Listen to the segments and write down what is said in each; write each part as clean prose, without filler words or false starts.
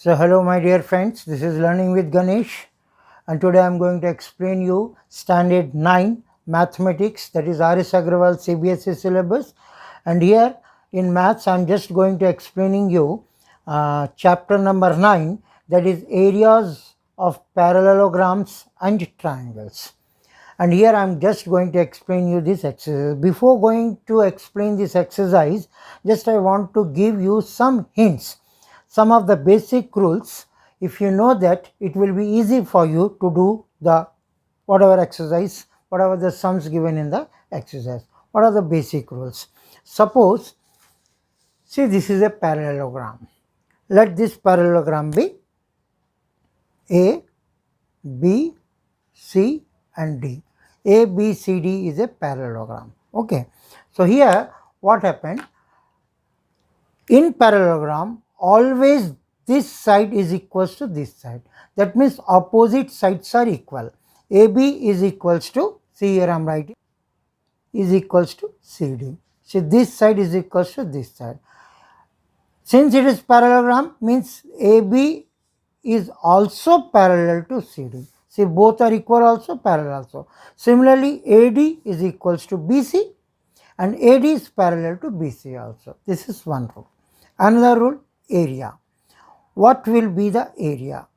So hello my dear friends, this is Learning with Ganesh, and today I am going to explain you Standard 9 Mathematics, that is R.S. Agrawal CBSE syllabus. And here in Maths I am just going to explaining you chapter number 9, that is areas of parallelograms and triangles. And here I am just going to explain you this exercise. Before going to explain this exercise, just I want to give you some hints, some of the basic rules. If you know that, it will be easy for you to do the whatever exercise, whatever the sums given in the exercise. What are the basic rules? Suppose, see, this is a parallelogram. Let this parallelogram be A, B, C and D. A, B, C, D is a parallelogram. Okay. So here what happened? In parallelogram, always this side is equals to this side. That means opposite sides are equal. AB is equals to, see here I am writing, is equals to CD. See, this side is equals to this side. Since it is parallelogram, means AB is also parallel to CD. See, both are equal also, parallel also. Similarly, AD is equals to BC and AD is parallel to BC also. This is one rule. Another rule, area. What will be the area?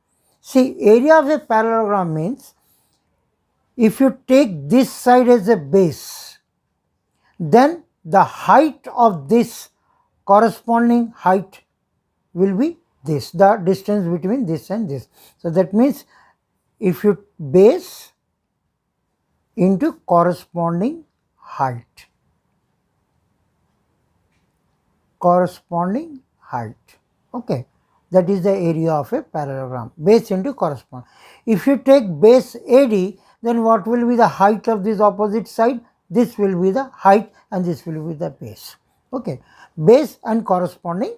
See, area of a parallelogram means if you take this side as a base, then the height of this corresponding height will be this, the distance between this and this. So that means if you base into corresponding height, okay, that is the area of a parallelogram, base into correspond. If you take base AD, then what will be the height of this opposite side? This will be the height and this will be the base. Okay, base and corresponding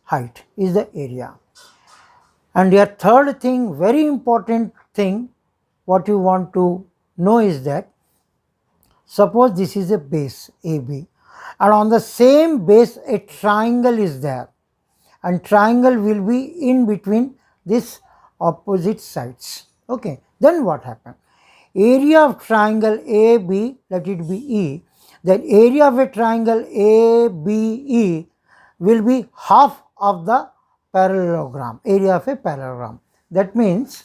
height is the area. And your third thing, very important thing, what you want to know is that suppose this is a base AB and on the same base a triangle is there, and triangle will be in between this opposite sides. Okay, then what happens? Area of triangle AB, let it be E, then area of a triangle ABE will be half of the parallelogram, area of a parallelogram. That means,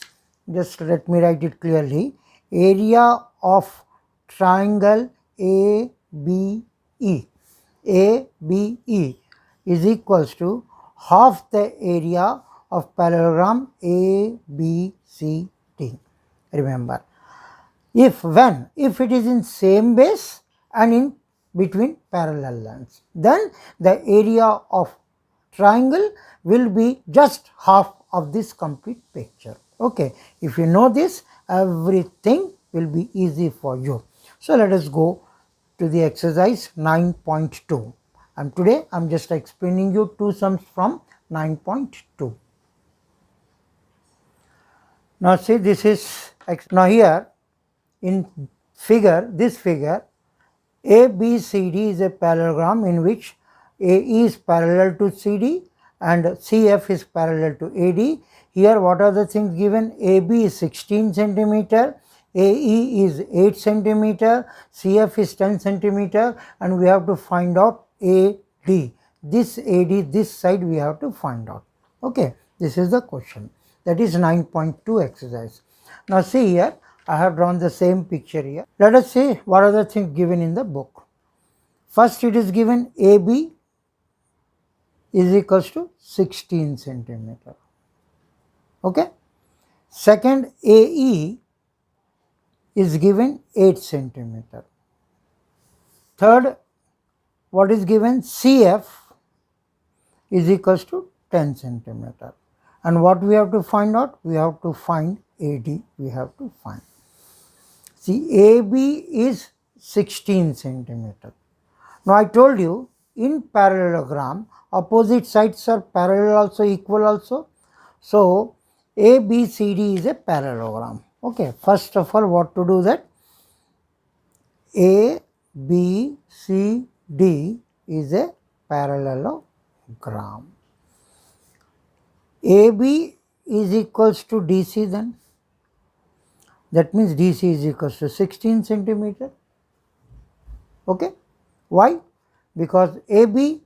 just let me write it clearly, area of triangle ABE is equals to half the area of parallelogram ABCD. Remember, if it is in same base and in between parallel lines, then the area of triangle will be just half of this complete picture. Okay, if you know this, everything will be easy for you. So let us go to the exercise 9.2, and today I am just explaining you two sums from 9.2. Now see, this is, now here in this figure, ABCD is a parallelogram in which AE is parallel to CD and CF is parallel to AD. Here what are the things given? AB is 16 centimeter, AE is 8 centimeter, CF is 10 centimeter, and we have to find out AD. This AD, this side we have to find out. Okay, this is the question. That is 9.2 exercise. Now see here, I have drawn the same picture here. Let us see what are the things given in the book. First, it is given AB is equals to 16 centimeter. Okay. Second, AE is given 8 centimeter. Third, what is given? CF is equals to 10 centimeter. And what we have to find out? We have to find AD. We have to find. See, AB is 16 centimeter. Now I told you, in parallelogram, opposite sides are parallel also, equal also. So ABCD is a parallelogram. Okay, first of all, what to do that? ABCD is a parallelogram. AB is equals to DC then. That means DC is equals to 16 centimeter. Okay. Why? Because AB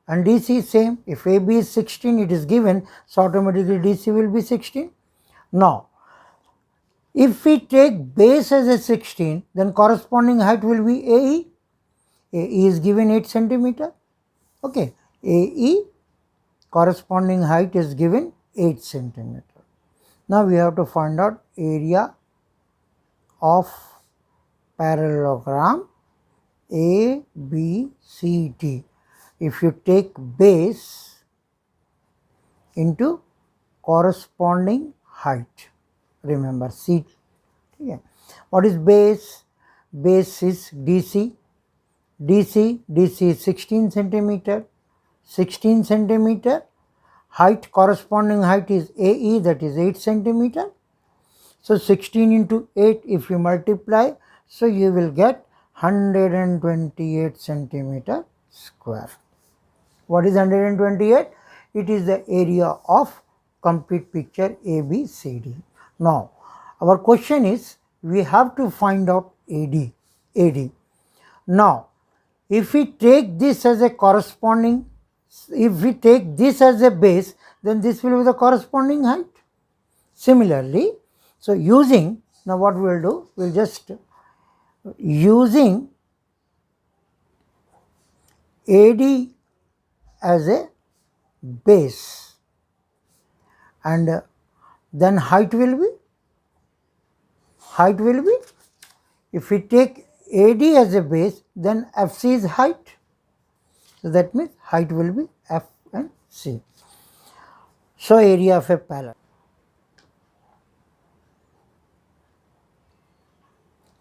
and DC is same. If AB is 16, it is given, so automatically DC will be 16. Now, if we take base as a 16, then corresponding height will be AE. AE is given 8 centimeter. Okay. AE corresponding height is given 8 centimeter. Now we have to find out area of parallelogram ABCD. If you take base into corresponding height, remember C. Yeah. What is base? Base is DC. DC is 16 centimeter. 16 centimeter. Height, corresponding height is AE, that is 8 centimeter. So 16 into 8, if you multiply, so you will get 128 centimeter square. What is 128? It is the area of complete picture ABCD. Now, our question is, we have to find out AD. Now, if we take this as a corresponding, if we take this as a base, then this will be the corresponding height. Similarly, so using, now what we will do, we will just using AD as a base, and then height will be, if we take AD as a base, then FC is height. So that means height will be F and C. So area of a parallel.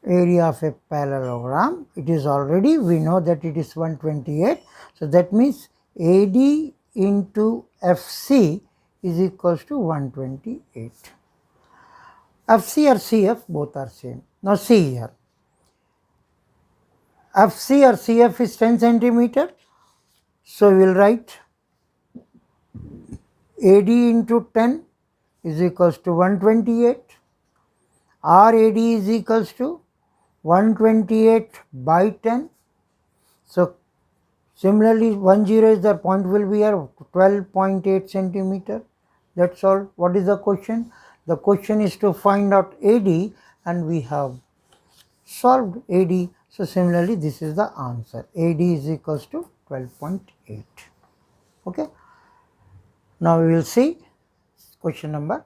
Area of a parallelogram, it is already, we know that it is 128. So that means AD into FC is equals to 128. FC or CF both are same. Now see here, FC or CF is 10 centimeter. So we will write AD into 10 is equals to 128. RAD is equals to 128 by 10. So similarly, 10 is the point will be here, 12.8 centimeter. That's all. What is the question? The question is to find out AD, and we have solved AD. So similarly, this is the answer. AD is equals to 12.8. Okay. Now we will see question number